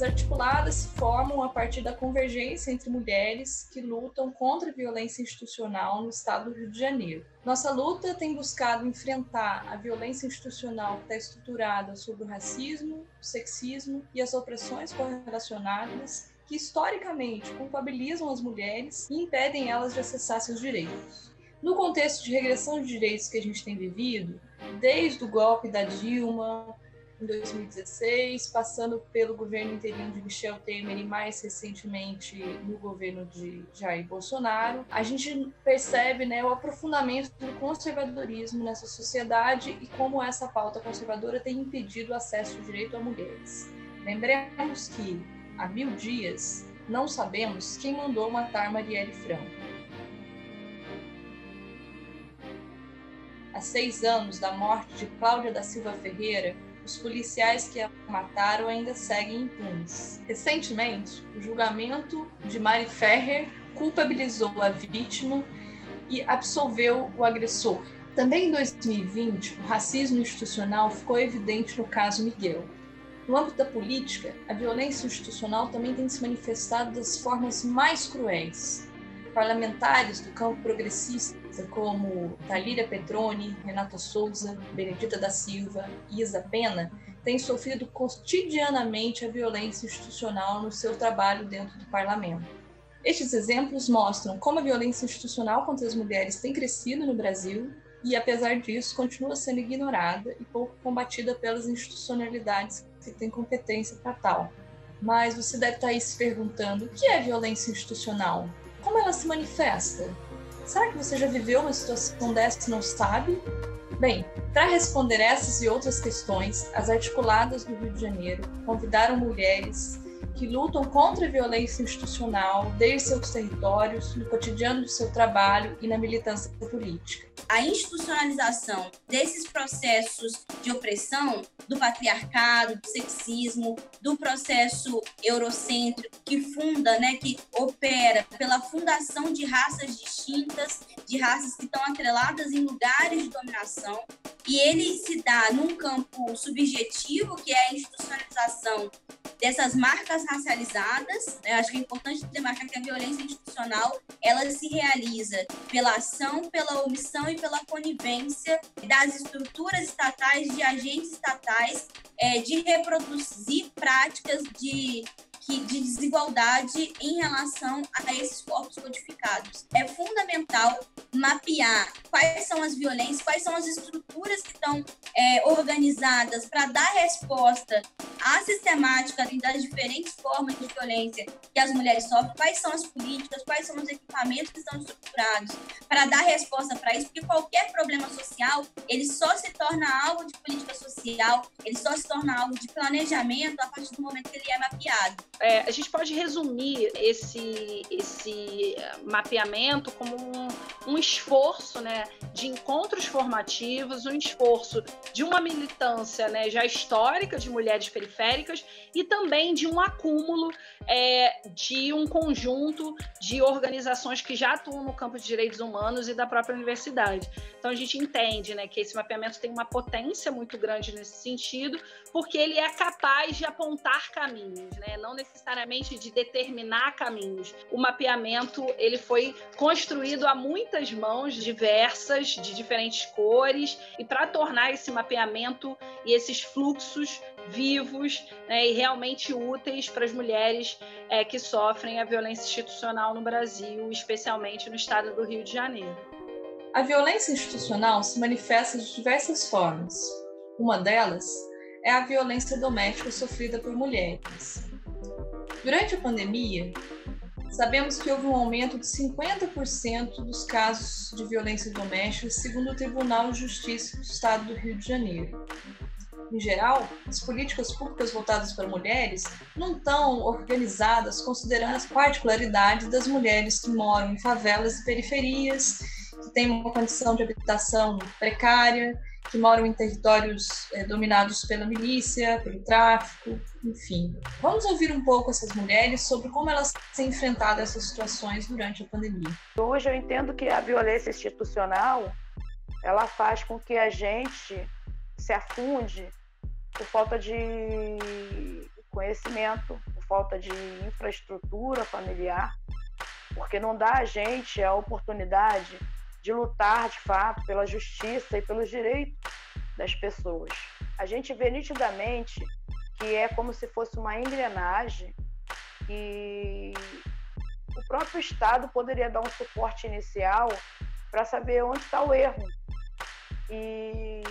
As articuladas se formam a partir da convergência entre mulheres que lutam contra a violência institucional no estado do Rio de Janeiro. Nossa luta tem buscado enfrentar a violência institucional que está estruturada sobre o racismo, o sexismo e as opressões correlacionadas que historicamente culpabilizam as mulheres e impedem elas de acessar seus direitos. No contexto de regressão de direitos que a gente tem vivido, desde o golpe da Dilma, em 2016, passando pelo governo interino de Michel Temer e mais recentemente no governo de Jair Bolsonaro, a gente percebe, o aprofundamento do conservadorismo nessa sociedade e como essa pauta conservadora tem impedido o acesso ao direito a mulheres. Lembremos que, há 1000 dias, não sabemos quem mandou matar Marielle Franco. Há 6 anos da morte de Cláudia da Silva Ferreira, os policiais que a mataram ainda seguem impunes. Recentemente, o julgamento de Mari Ferrer culpabilizou a vítima e absolveu o agressor. Também em 2020, o racismo institucional ficou evidente no caso Miguel. No âmbito da política, a violência institucional também tem se manifestado das formas mais cruéis. Parlamentares do campo progressista, como Talíria Petroni, Renata Souza, Benedita da Silva e Isa Pena, têm sofrido cotidianamente a violência institucional no seu trabalho dentro do parlamento. Estes exemplos mostram como a violência institucional contra as mulheres tem crescido no Brasil e, apesar disso, continua sendo ignorada e pouco combatida pelas institucionalidades que têm competência para tal. Mas você deve estar aí se perguntando: o que é violência institucional? Como ela se manifesta? Será que você já viveu uma situação dessa e não sabe? Bem, para responder essas e outras questões, as articuladas do Rio de Janeiro convidaram mulheres que lutam contra a violência institucional desde seus territórios, no cotidiano do seu trabalho e na militância política. A institucionalização desses processos de opressão, do patriarcado, do sexismo, do processo eurocêntrico que funda, que opera pela fundação de raças distintas, de raças que estão atreladas em lugares de dominação, e ele se dá num campo subjetivo, que é a institucionalização dessas marcas racializadas. Acho que é importante demarcar que a violência institucional ela se realiza pela ação, pela omissão e pela conivência das estruturas estatais, de agentes estatais, de reproduzir práticas de desigualdade em relação a esses corpos codificados. É fundamental mapear quais são as violências, quais são as estruturas que estão organizadas para dar resposta à sistemática das diferentes formas de violência que as mulheres sofrem, quais são as políticas, quais são os equipamentos que estão estruturados para dar resposta para isso, porque qualquer problema social, ele só se torna alvo de política social, ele só se torna alvo de planejamento a partir do momento que ele é mapeado. A gente pode resumir esse mapeamento como um esforço, de encontros formativos, um esforço de uma militância, já histórica de mulheres periféricas e também de um acúmulo de um conjunto de organizações que já atuam no campo de direitos humanos e da própria universidade. Então a gente entende, que esse mapeamento tem uma potência muito grande nesse sentido, porque ele é capaz de apontar caminhos, não necessariamente de determinar caminhos. O mapeamento ele foi construído a muitas mãos diversas, de diferentes cores, e para tornar esse mapeamento e esses fluxos vivos, e realmente úteis para as mulheres que sofrem a violência institucional no Brasil, especialmente no estado do Rio de Janeiro. A violência institucional se manifesta de diversas formas. Uma delas é a violência doméstica sofrida por mulheres. Durante a pandemia, sabemos que houve um aumento de 50% dos casos de violência doméstica, segundo o Tribunal de Justiça do Estado do Rio de Janeiro. Em geral, as políticas públicas voltadas para mulheres não estão organizadas considerando as particularidades das mulheres que moram em favelas e periferias, que têm uma condição de habitação precária, que moram em territórios dominados pela milícia, pelo tráfico, enfim. Vamos ouvir um pouco essas mulheres sobre como elas têm enfrentado essas situações durante a pandemia. Hoje eu entendo que a violência institucional, ela faz com que a gente se afunde por falta de conhecimento, por falta de infraestrutura familiar, porque não dá a gente a oportunidade de lutar, de fato, pela justiça e pelos direitos das pessoas. A gente vê nitidamente que é como se fosse uma engrenagem e o próprio Estado poderia dar um suporte inicial para saber onde está o erro. E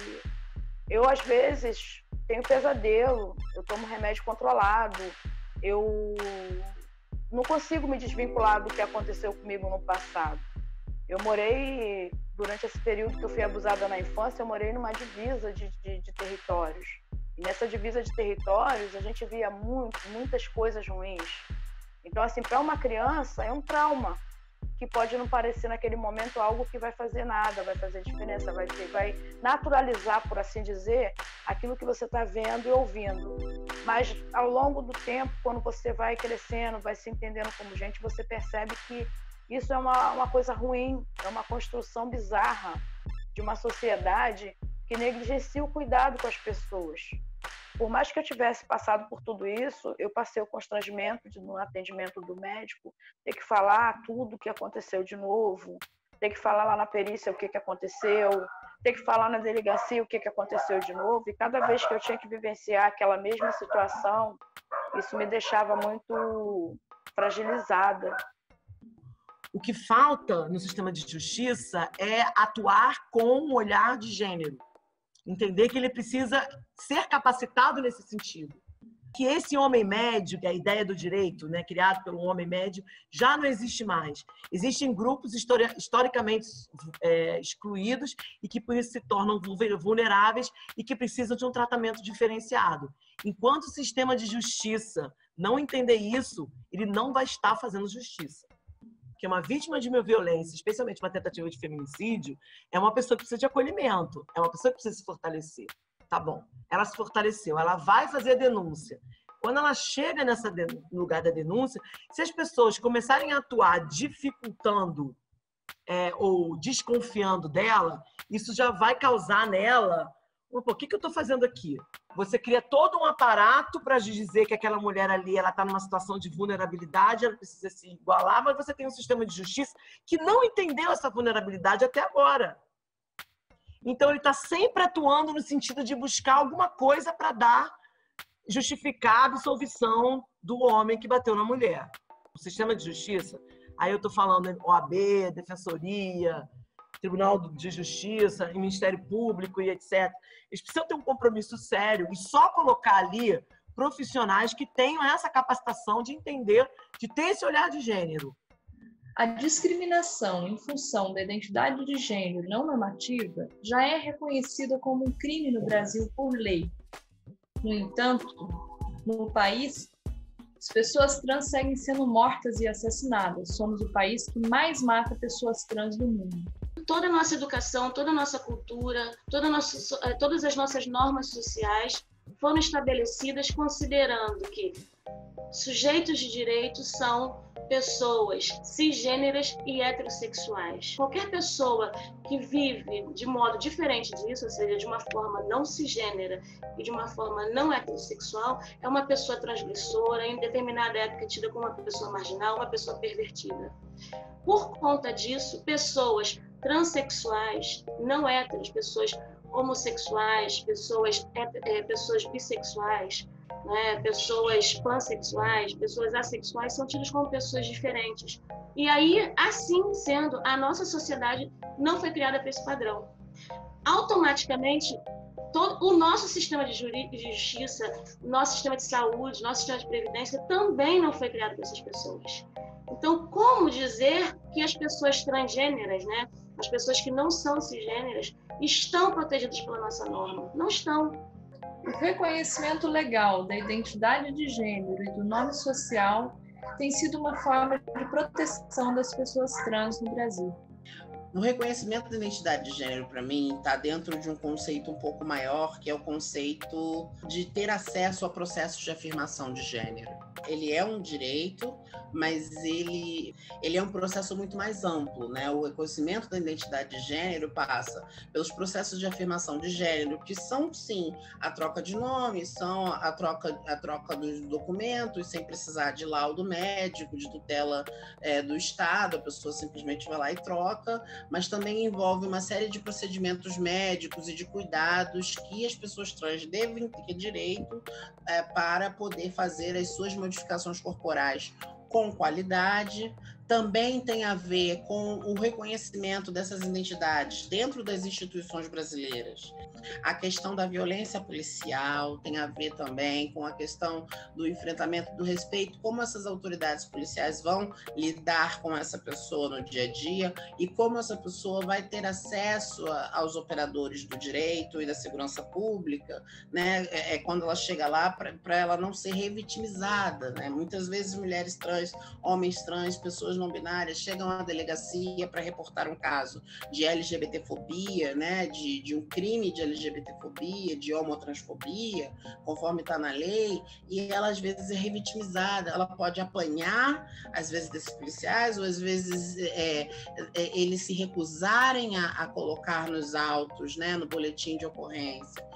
eu, às vezes, tenho pesadelo, eu tomo remédio controlado, eu não consigo me desvincular do que aconteceu comigo no passado. Eu morei, durante esse período que eu fui abusada na infância, eu morei numa divisa de territórios. E nessa divisa de territórios, a gente via muitas coisas ruins. Então, assim, para uma criança, é um trauma que pode não parecer naquele momento algo que vai fazer nada, vai fazer diferença, vai naturalizar, por assim dizer, aquilo que você está vendo e ouvindo. Mas, ao longo do tempo, quando você vai crescendo, vai se entendendo como gente, você percebe que isso é uma coisa ruim, é uma construção bizarra de uma sociedade que negligencia o cuidado com as pessoas. Por mais que eu tivesse passado por tudo isso, eu passei o constrangimento no atendimento do médico, ter que falar tudo o que aconteceu de novo, ter que falar lá na perícia o que aconteceu, ter que falar na delegacia o que aconteceu de novo, e cada vez que eu tinha que vivenciar aquela mesma situação, isso me deixava muito fragilizada. O que falta no sistema de justiça é atuar com um olhar de gênero. Entender que ele precisa ser capacitado nesse sentido. Que esse homem médio, que é a ideia do direito, né, criado pelo homem médio, já não existe mais. Existem grupos historicamente excluídos e que por isso se tornam vulneráveis e que precisam de um tratamento diferenciado. Enquanto o sistema de justiça não entender isso, ele não vai estar fazendo justiça. Porque uma vítima de uma violência, especialmente uma tentativa de feminicídio, é uma pessoa que precisa de acolhimento, é uma pessoa que precisa se fortalecer. Tá bom, ela se fortaleceu, ela vai fazer a denúncia. Quando ela chega no lugar da denúncia, se as pessoas começarem a atuar dificultando ou desconfiando dela, isso já vai causar nela... Pô, o que eu estou fazendo aqui? Você cria todo um aparato para dizer que aquela mulher ali está numa situação de vulnerabilidade, ela precisa se igualar, mas você tem um sistema de justiça que não entendeu essa vulnerabilidade até agora. Então, ele está sempre atuando no sentido de buscar alguma coisa para justificar a absolvição do homem que bateu na mulher. O sistema de justiça, aí eu estou falando OAB, Defensoria, Tribunal de Justiça, Ministério Público e etc. Eles precisam ter um compromisso sério e só colocar ali profissionais que tenham essa capacitação de entender, de ter esse olhar de gênero. A discriminação em função da identidade de gênero não normativa já é reconhecida como um crime no Brasil por lei. No entanto, no país, as pessoas trans seguem sendo mortas e assassinadas. Somos o país que mais mata pessoas trans do mundo. Toda a nossa educação, toda a nossa cultura, todas as nossas normas sociais foram estabelecidas considerando que sujeitos de direito são pessoas cisgêneras e heterossexuais. Qualquer pessoa que vive de modo diferente disso, ou seja, de uma forma não cisgênera e de uma forma não heterossexual, é uma pessoa transgressora, em determinada época tida como uma pessoa marginal, uma pessoa pervertida. Por conta disso, pessoas transexuais, não héteros, pessoas homossexuais, pessoas bissexuais, né, pessoas pansexuais, pessoas assexuais são tidas como pessoas diferentes. E aí, assim sendo, a nossa sociedade não foi criada para esse padrão. Automaticamente, o nosso sistema de justiça, o nosso sistema de saúde, o nosso sistema de previdência também não foi criado para essas pessoas. Então, como dizer que as pessoas transgêneras, né, as pessoas que não são cisgêneras, estão protegidas pela nossa norma? Não estão. O reconhecimento legal da identidade de gênero e do nome social tem sido uma forma de proteção das pessoas trans no Brasil. O reconhecimento da identidade de gênero, para mim, está dentro de um conceito um pouco maior, que é o conceito de ter acesso a processos de afirmação de gênero. Ele é um direito, mas ele é um processo muito mais amplo, né? O reconhecimento da identidade de gênero passa pelos processos de afirmação de gênero, que são, sim, a troca de nomes, são a troca dos documentos, sem precisar de laudo médico, de tutela do Estado, a pessoa simplesmente vai lá e troca, mas também envolve uma série de procedimentos médicos e de cuidados que as pessoas trans devem ter direito para poder fazer as suas modificações corporais com qualidade. Também tem a ver com o reconhecimento dessas identidades dentro das instituições brasileiras. A questão da violência policial tem a ver também com a questão do enfrentamento do respeito, como essas autoridades policiais vão lidar com essa pessoa no dia a dia e como essa pessoa vai ter acesso aos operadores do direito e da segurança pública, né? Quando ela chega lá, para ela não ser revitimizada, né? Muitas vezes mulheres trans, homens trans, pessoas não binárias chegam à delegacia para reportar um caso de LGBTfobia, né? De um crime de LGBTfobia, de homotransfobia, conforme está na lei, e ela às vezes é revitimizada, ela pode apanhar, às vezes, desses policiais, ou às vezes eles se recusarem a colocar nos autos, né? No boletim de ocorrência,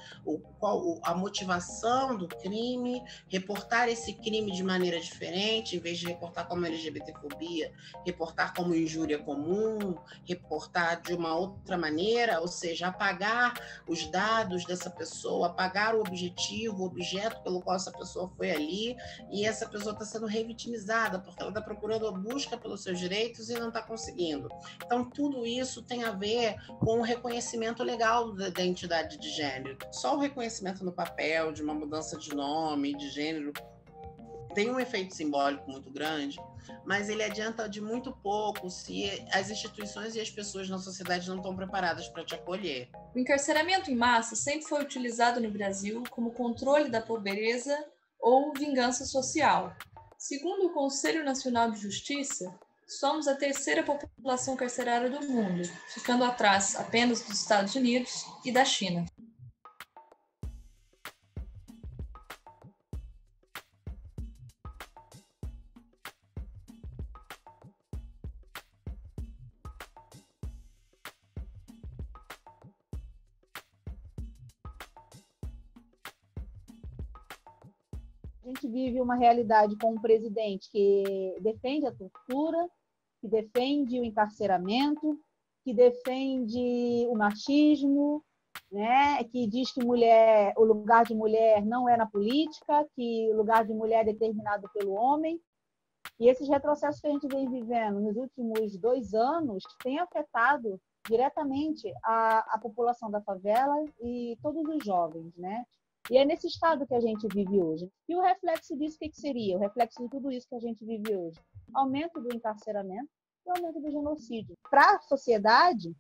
a motivação do crime, reportar esse crime de maneira diferente, em vez de reportar como LGBTfobia, reportar como injúria comum, reportar de uma outra maneira, ou seja, apagar os dados dessa pessoa, apagar o objetivo, o objeto pelo qual essa pessoa foi ali, e essa pessoa está sendo revitimizada, porque ela está procurando a busca pelos seus direitos e não está conseguindo. Então, tudo isso tem a ver com o reconhecimento legal da identidade de gênero. Só o reconhecimento no papel, de uma mudança de nome, de gênero, tem um efeito simbólico muito grande, mas ele adianta de muito pouco se as instituições e as pessoas na sociedade não estão preparadas para te acolher. O encarceramento em massa sempre foi utilizado no Brasil como controle da pobreza ou vingança social. Segundo o Conselho Nacional de Justiça, somos a terceira população carcerária do mundo, ficando atrás apenas dos Estados Unidos e da China. A gente vive uma realidade com um presidente que defende a tortura, que defende o encarceramento, que defende o machismo, né? Que diz que o lugar de mulher não é na política, que o lugar de mulher é determinado pelo homem. E esses retrocessos que a gente vem vivendo nos últimos 2 anos têm afetado diretamente a população da favela e todos os jovens, né? E é nesse estado que a gente vive hoje. E o reflexo disso, o que seria? O reflexo de tudo isso que a gente vive hoje? Aumento do encarceramento e aumento do genocídio. Para a sociedade,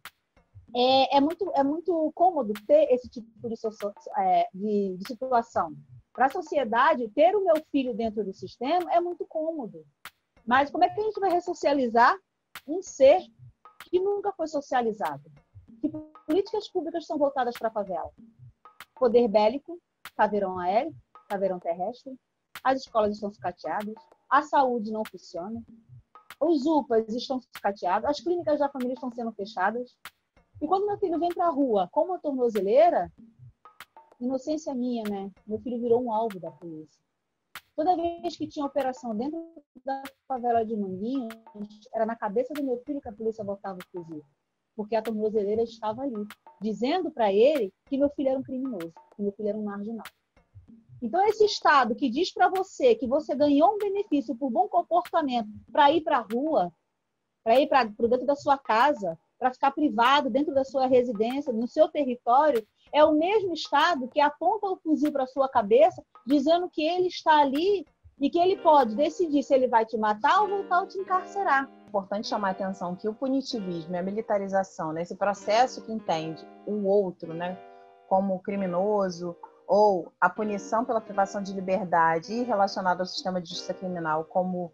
é muito cômodo ter esse tipo de situação. Para a sociedade, ter o meu filho dentro do sistema é muito cômodo. Mas como é que a gente vai ressocializar um ser que nunca foi socializado? Que políticas públicas são voltadas para a favela? Poder bélico, caveirão aéreo, caveirão terrestre, as escolas estão sucateadas, a saúde não funciona, os UPAs estão sucateados, as clínicas da família estão sendo fechadas. E quando meu filho vem para a rua com uma tornozeleira, inocência minha, né? Meu filho virou um alvo da polícia. Toda vez que tinha operação dentro da favela de Manguinhos, era na cabeça do meu filho que a polícia botava o fuzil. Porque a tornozeleira estava ali, dizendo para ele que meu filho era um criminoso, que meu filho era um marginal. Então, esse Estado que diz para você que você ganhou um benefício por bom comportamento para ir para a rua, para ir para dentro da sua casa, para ficar privado dentro da sua residência, no seu território, é o mesmo Estado que aponta o fuzil para a sua cabeça, dizendo que ele está ali e que ele pode decidir se ele vai te matar ou voltar a te encarcerar. É importante chamar a atenção que o punitivismo e a militarização, né, esse processo que entende o outro, né, como criminoso, ou a punição pela privação de liberdade e relacionado ao sistema de justiça criminal como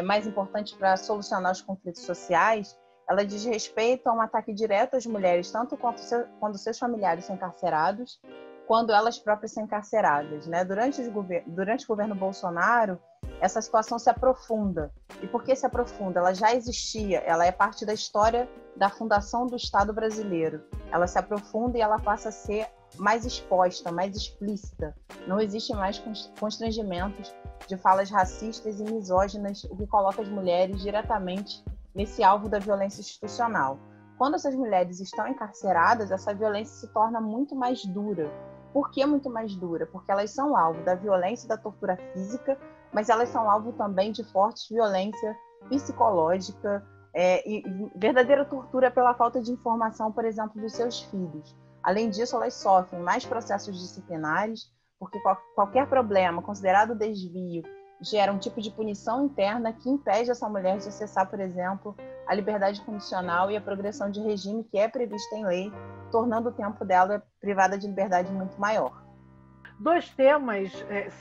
mais importante para solucionar os conflitos sociais, ela diz respeito a um ataque direto às mulheres, tanto quando seus familiares são encarcerados, quando elas próprias são encarceradas, né? Durante o governo Bolsonaro, essa situação se aprofunda. E por que se aprofunda? Ela já existia, ela é parte da história da fundação do Estado brasileiro. Ela se aprofunda e ela passa a ser mais exposta, mais explícita. Não existe mais constrangimentos de falas racistas e misóginas, o que coloca as mulheres diretamente nesse alvo da violência institucional. Quando essas mulheres estão encarceradas, essa violência se torna muito mais dura. Por que muito mais dura? Porque elas são alvo da violência e da tortura física, mas elas são alvo também de forte violência psicológica e verdadeira tortura pela falta de informação, por exemplo, dos seus filhos. Além disso, elas sofrem mais processos disciplinares, porque qualquer problema considerado desvio gera um tipo de punição interna que impede essa mulher de acessar, por exemplo, a liberdade condicional e a progressão de regime que é prevista em lei, tornando o tempo dela privada de liberdade muito maior. Dois temas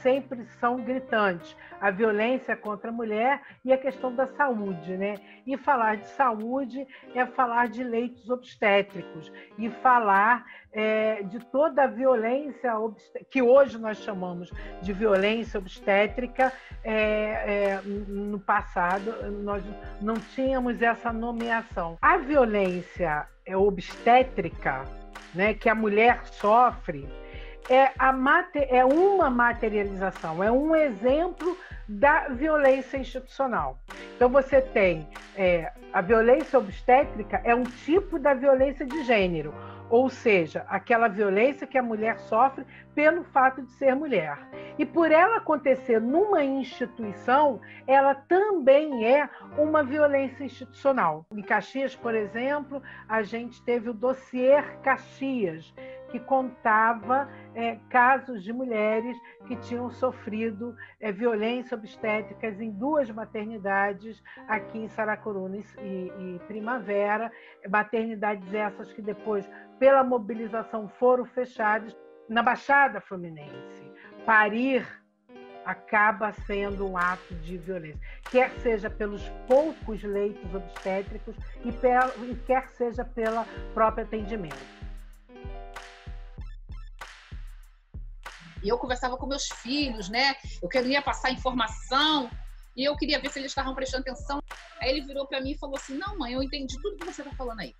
sempre são gritantes: a violência contra a mulher e a questão da saúde, né? E falar de saúde é falar de leitos obstétricos e falar de toda a violência que hoje nós chamamos de violência obstétrica. No passado nós não tínhamos essa nomeação. A violência obstétrica, né, que a mulher sofre, é uma materialização, é um exemplo da violência institucional. Então você tem a violência obstétrica é um tipo da violência de gênero, ou seja, aquela violência que a mulher sofre pelo fato de ser mulher. E por ela acontecer numa instituição, ela também é uma violência institucional. Em Caxias, por exemplo, a gente teve o dossiê Caxias, que contava casos de mulheres que tinham sofrido violência obstétricas em 2 maternidades aqui em Saracuruna e Primavera, maternidades essas que depois, pela mobilização, foram fechadas. Na Baixada Fluminense, parir acaba sendo um ato de violência, quer seja pelos poucos leitos obstétricos e quer seja pelo próprio atendimento. E eu conversava com meus filhos, né? Eu queria passar informação e eu queria ver se eles estavam prestando atenção. Aí ele virou para mim e falou assim: não, mãe, eu entendi tudo que você está falando aí.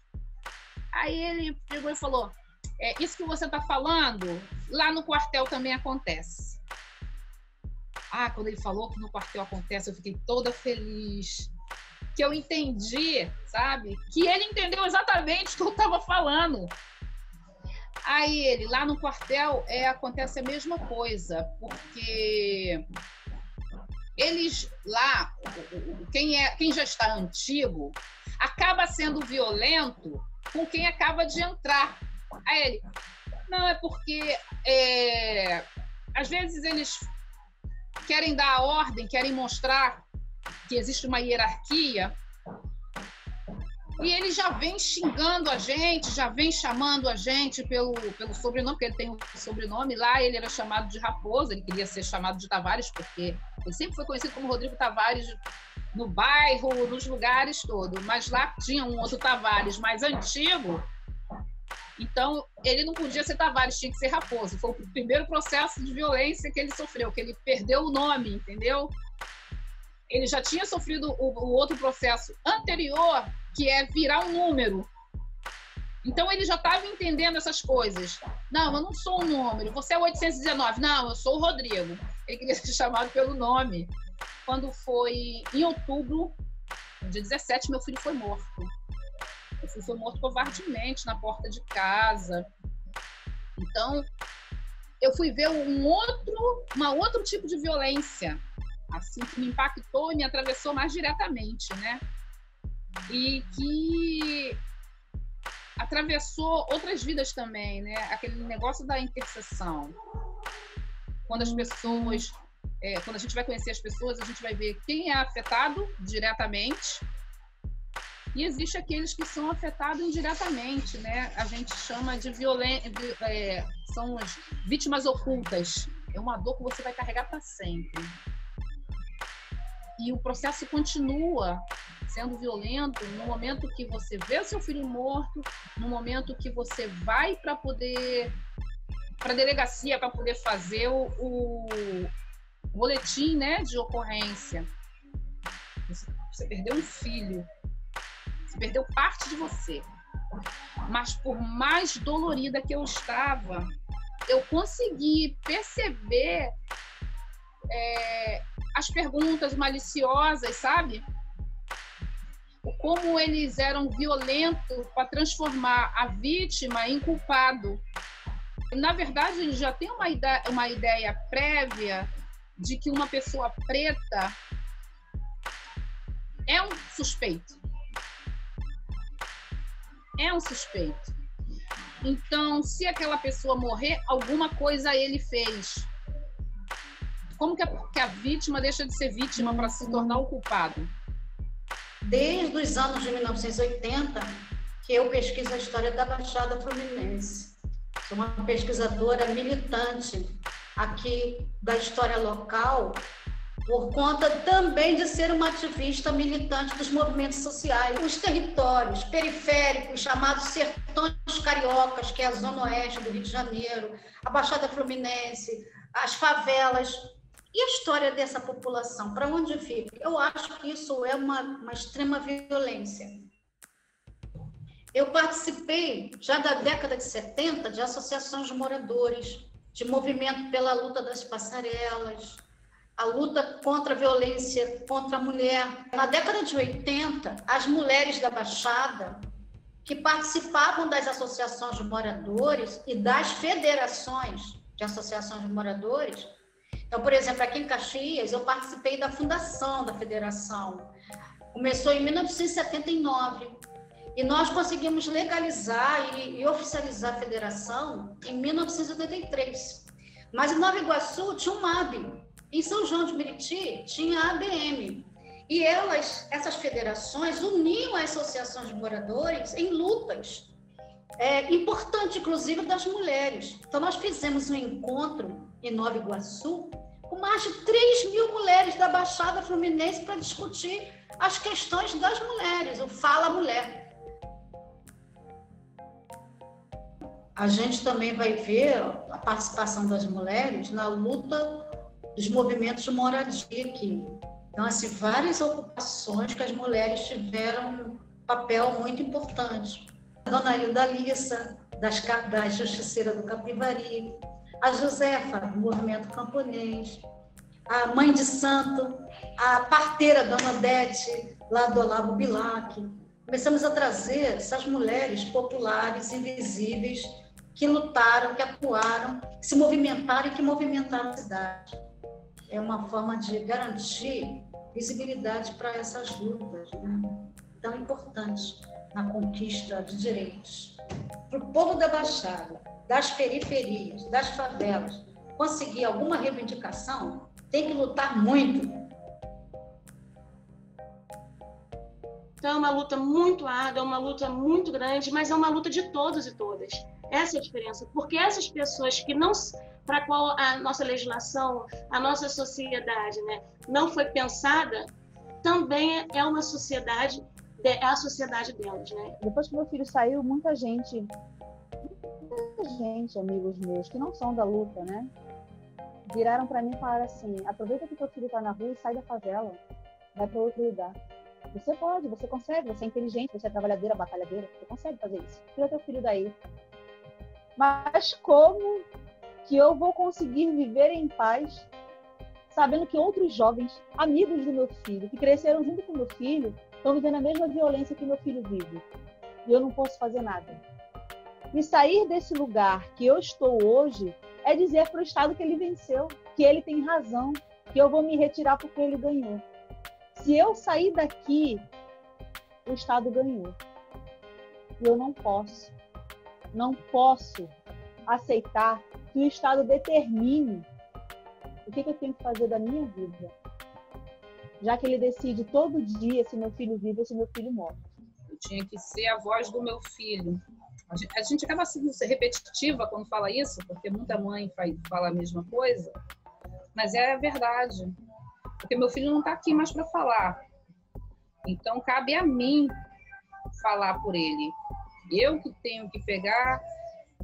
Aí ele pegou e falou: isso que você está falando, lá no quartel também acontece. Quando ele falou que no quartel acontece, eu fiquei toda feliz. Que eu entendi, sabe? Que ele entendeu exatamente o que eu estava falando. Aí ele, lá no quartel, acontece a mesma coisa, porque eles lá, quem já está antigo, acaba sendo violento com quem acaba de entrar. Aí ele, não, é porque às vezes eles querem dar a ordem, querem mostrar que existe uma hierarquia, e ele já vem xingando a gente, já vem chamando a gente pelo sobrenome, porque ele tem um sobrenome. Lá ele era chamado de Raposo, ele queria ser chamado de Tavares, porque ele sempre foi conhecido como Rodrigo Tavares no bairro, nos lugares todos. Mas lá tinha um outro Tavares mais antigo, então ele não podia ser Tavares, tinha que ser Raposo. Foi o primeiro processo de violência que ele sofreu, que ele perdeu o nome, entendeu? Ele já tinha sofrido o outro processo anterior, que é virar um número. Então ele já estava entendendo essas coisas. Não, eu não sou um número. Você é 819. Não, eu sou o Rodrigo. Ele queria ser chamado pelo nome. Quando foi em outubro, dia 17, meu filho foi morto. Meu filho foi morto covardemente na porta de casa. Então, eu fui ver um outro tipo de violência, assim, que me impactou e me atravessou mais diretamente, né? E que atravessou outras vidas também, né? Aquele negócio da interseção. Quando as pessoas, quando a gente vai conhecer as pessoas, a gente vai ver quem é afetado diretamente e existe aqueles que são afetados indiretamente, né? A gente chama de violência, são as vítimas ocultas. É uma dor que você vai carregar para sempre. E o processo continua sendo violento no momento que você vê seu filho morto, no momento que você vai para poder para a delegacia para poder fazer o boletim, né, de ocorrência. Você perdeu um filho, você perdeu parte de você. Mas por mais dolorida que eu estava, eu consegui perceber as perguntas maliciosas, sabe? Como eles eram violentos para transformar a vítima em culpado. Na verdade, eles já têm uma ideia prévia de que uma pessoa preta é um suspeito. É um suspeito. Então, se aquela pessoa morrer, alguma coisa ele fez. Como que a vítima deixa de ser vítima para se tornar o culpado? Desde os anos de 1980, que eu pesquiso a história da Baixada Fluminense. Sou uma pesquisadora militante aqui da história local, por conta também de ser uma ativista militante dos movimentos sociais. Os territórios periféricos, chamados sertões cariocas, que é a zona oeste do Rio de Janeiro, a Baixada Fluminense, as favelas. E a história dessa população? Para onde fica? Eu acho que isso é uma extrema violência. Eu participei, já da década de 70, de associações de moradores, de movimento pela luta das passarelas, a luta contra a violência contra a mulher. Na década de 80, as mulheres da Baixada, que participavam das associações de moradores e das federações de associações de moradores. Então, por exemplo, aqui em Caxias, eu participei da fundação da federação. Começou em 1979 e nós conseguimos legalizar e oficializar a federação em 1983. Mas em Nova Iguaçu tinha um MAB. Em São João de Meriti tinha a ABM. E essas federações uniam as associações de moradores em lutas, importante, inclusive, das mulheres. Então, nós fizemos um encontro em Nova Iguaçu com mais de 3 mil mulheres da Baixada Fluminense para discutir as questões das mulheres, o Fala Mulher. A gente também vai ver a participação das mulheres na luta dos movimentos de moradia aqui. Então, assim, várias ocupações que as mulheres tiveram um papel muito importante. A Dona Hilda Lissa, da Justiceira do Capivari, a Josefa, do Movimento Camponês, a Mãe de Santo, a parteira Dona Odete, lá do Olavo Bilac. Começamos a trazer essas mulheres populares, invisíveis, que lutaram, que atuaram, que se movimentaram e que movimentaram a cidade. É uma forma de garantir visibilidade para essas lutas, né, tão importantes na conquista de direitos. Para o povo da Baixada, das periferias, das favelas, conseguir alguma reivindicação, tem que lutar muito. Então é uma luta muito árdua, é uma luta muito grande, mas é uma luta de todos e todas. Essa é a diferença, porque essas pessoas que não, para a qual a nossa legislação, a nossa sociedade, né, não foi pensada, também é uma sociedade, é a sociedade delas, né? Depois que meu filho saiu, muita gente, amigos meus, que não são da luta, né, viraram para mim e falaram assim: aproveita que teu filho está na rua e sai da favela, vai para outro lugar. Você pode, você consegue, você é inteligente, você é trabalhadeira, batalhadeira, você consegue fazer isso. Tira teu filho daí. Mas como que eu vou conseguir viver em paz sabendo que outros jovens, amigos do meu filho, que cresceram junto com meu filho, estão vivendo a mesma violência que meu filho vive? E eu não posso fazer nada. E sair desse lugar que eu estou hoje é dizer para o Estado que ele venceu, que ele tem razão, que eu vou me retirar porque ele ganhou. Se eu sair daqui, o Estado ganhou. E eu não posso aceitar que o Estado determine o que eu tenho que fazer da minha vida, já que ele decide todo dia se meu filho vive ou se meu filho morre. Eu tinha que ser a voz do meu filho. A gente acaba sendo repetitiva quando fala isso, porque muita mãe fala a mesma coisa, mas é a verdade. Porque meu filho não está aqui mais para falar. Então, cabe a mim falar por ele. Eu que tenho que pegar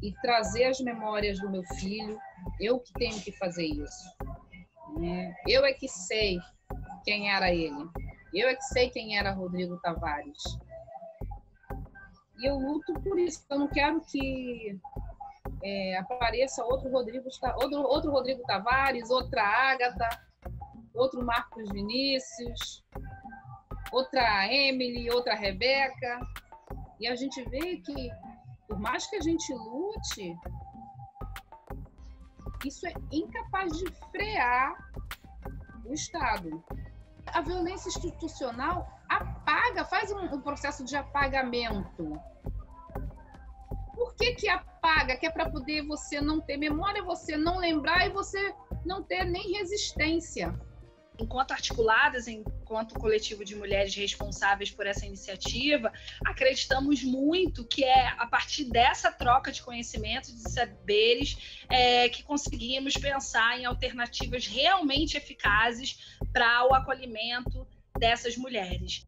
e trazer as memórias do meu filho. Eu que tenho que fazer isso, né? Eu é que sei quem era ele. Eu é que sei quem era Rodrigo Tavares. E eu luto por isso. Eu não quero que apareça outro Rodrigo Tavares, outra Ágata, outro Marcos Vinícius, outra Emily, outra Rebeca. E a gente vê que, por mais que a gente lute, isso é incapaz de frear o Estado. A violência institucional apaga, faz um processo de apagamento. Por que apaga? Que é para poder você não ter memória, você não lembrar e você não ter nem resistência. Enquanto articuladas, enquanto coletivo de mulheres responsáveis por essa iniciativa, acreditamos muito que é a partir dessa troca de conhecimentos, de saberes, que conseguimos pensar em alternativas realmente eficazes para o acolhimento dessas mulheres.